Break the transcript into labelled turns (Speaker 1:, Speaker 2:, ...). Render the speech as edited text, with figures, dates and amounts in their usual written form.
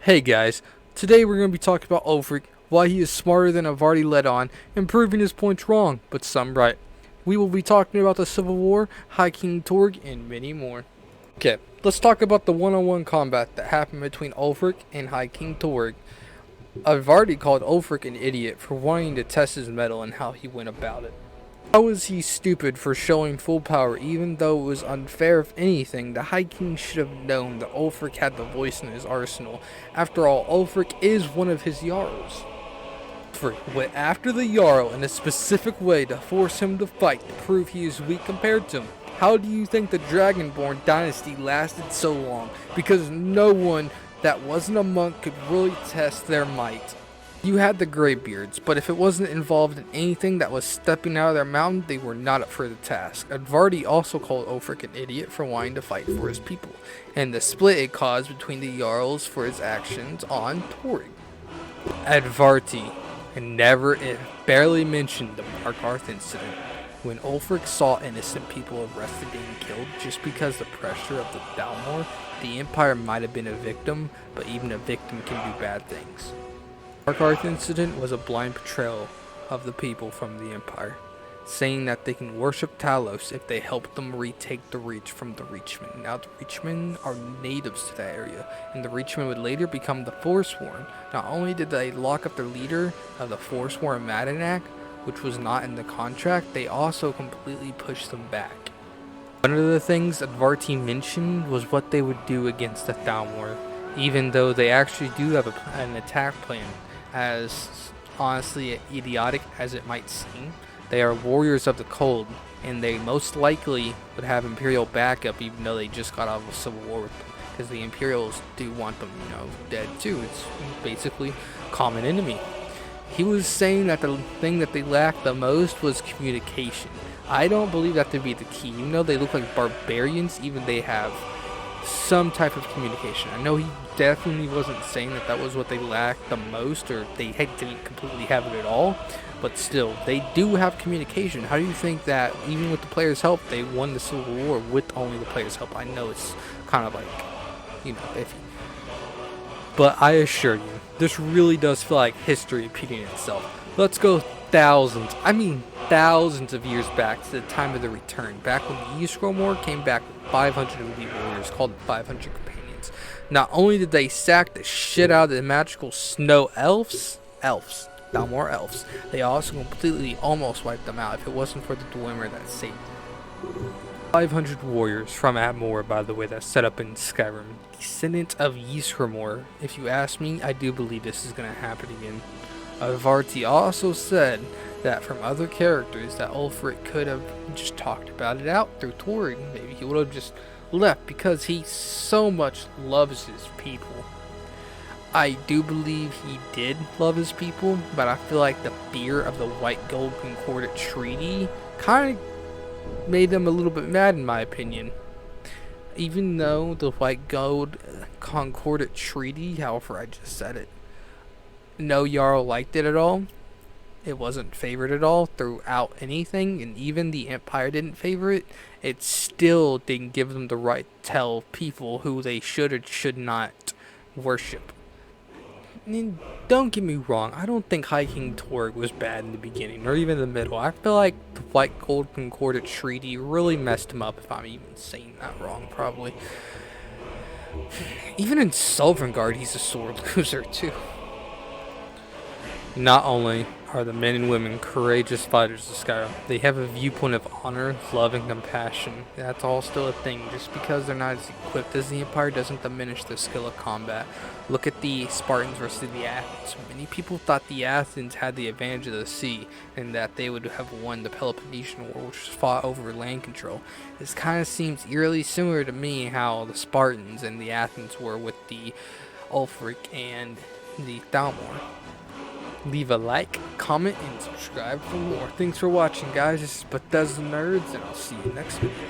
Speaker 1: Hey guys, today we're going to be talking about Ulfric, why he is smarter than Avarti let on, and proving his points wrong, but some right. We will be talking about the Civil War, High King Torg, and many more. Okay, let's talk about the one-on-one combat that happened between Ulfric and High King Torg. Avarti called Ulfric an idiot for wanting to test his mettle and how he went about it. How was he stupid for showing full power even though it was unfair? If anything, the High King should have known that Ulfric had the voice in his arsenal. After all, Ulfric is one of his Yarrows. Ulfric went after the Yarrow in a specific way to force him to fight to prove he is weak compared to him. How do you think the Dragonborn dynasty lasted so long? Because no one that wasn't a monk could really test their might. You had the Greybeards, but if it wasn't involved in anything that was stepping out of their mountain, they were not up for the task. Avarti also called Ulfric an idiot for wanting to fight for his people, and the split it caused between the Jarls for his actions on Torg. Avarti barely mentioned the Archearth Incident, when Ulfric saw innocent people arrested and killed just because the pressure of the Thalmor. The Empire might have been a victim, but even a victim can do bad things. Archearth Incident was a blind portrayal of the people from the Empire, saying that they can worship Talos if they help them retake the Reach from the Reachmen. Now the Reachmen are natives to that area, and the Reachmen would later become the Forsworn. Not only did they lock up their leader of the Forsworn Madanak, which was not in the contract, they also completely pushed them back. One of the things Avarti mentioned was what they would do against the Thalmor, even though they actually do have an attack plan. As honestly idiotic as it might seem, they are warriors of the cold, and they most likely would have Imperial backup even though they just got out of a civil war with them, because the Imperials do want them, dead too. It's basically common enemy. He was saying that the thing that they lacked the most was communication. I don't believe that to be the key. Even though they look like barbarians, even they have some type of communication. I know he definitely wasn't saying that that was what they lacked the most, or they didn't completely have it at all, but still, they do have communication. How do you think that, even with the players' help, they won the Civil War with only the players' help? I know it's kind of like, iffy. But I assure you, this really does feel like history repeating itself. Let's go thousands of years back to the time of the Return, back when the Ysgrim War came back with 500 elite warriors called the 500 Companions. Not only did they sack the shit out of the magical snow Thalmor elves, they also completely almost wiped them out if it wasn't for the Dwemer that saved them. 500 warriors from Atmor, by the way, that's set up in Skyrim. Descendants of Ysgrim. If you ask me, I do believe this is going to happen again. Avarti also said that from other characters that Ulfric could have just talked about it out through Torg. Maybe he would have just left because he so much loves his people. I do believe he did love his people, but I feel like the fear of the White Gold Concordat Treaty kind of made them a little bit mad, in my opinion. Even though the White Gold Concordat Treaty, however I just said it, no Yarrow liked it at all. It wasn't favored at all throughout anything, and even the Empire didn't favor it. It still didn't give them the right to tell people who they should or should not worship. And don't get me wrong, I don't think High King Torg was bad in the beginning, or even the middle. I feel like the White Gold Concordat Treaty really messed him up, if I'm even saying that wrong, probably. Even in Sylvangard, he's a sore loser, too. Not only are the men and women courageous fighters of Skyrim, they have a viewpoint of honor, love, and compassion. That's all still a thing. Just because they're not as equipped as the Empire doesn't diminish their skill of combat. Look at the Spartans versus the Athens. Many people thought the Athens had the advantage of the sea, and that they would have won the Peloponnesian War, which was fought over land control. This kind of seems eerily similar to me how the Spartans and the Athens were with the Ulfric and the Thalmor. Leave a like, comment, and subscribe for more. Thanks for watching, guys. This is Bethesda Nerds, and I'll see you next video.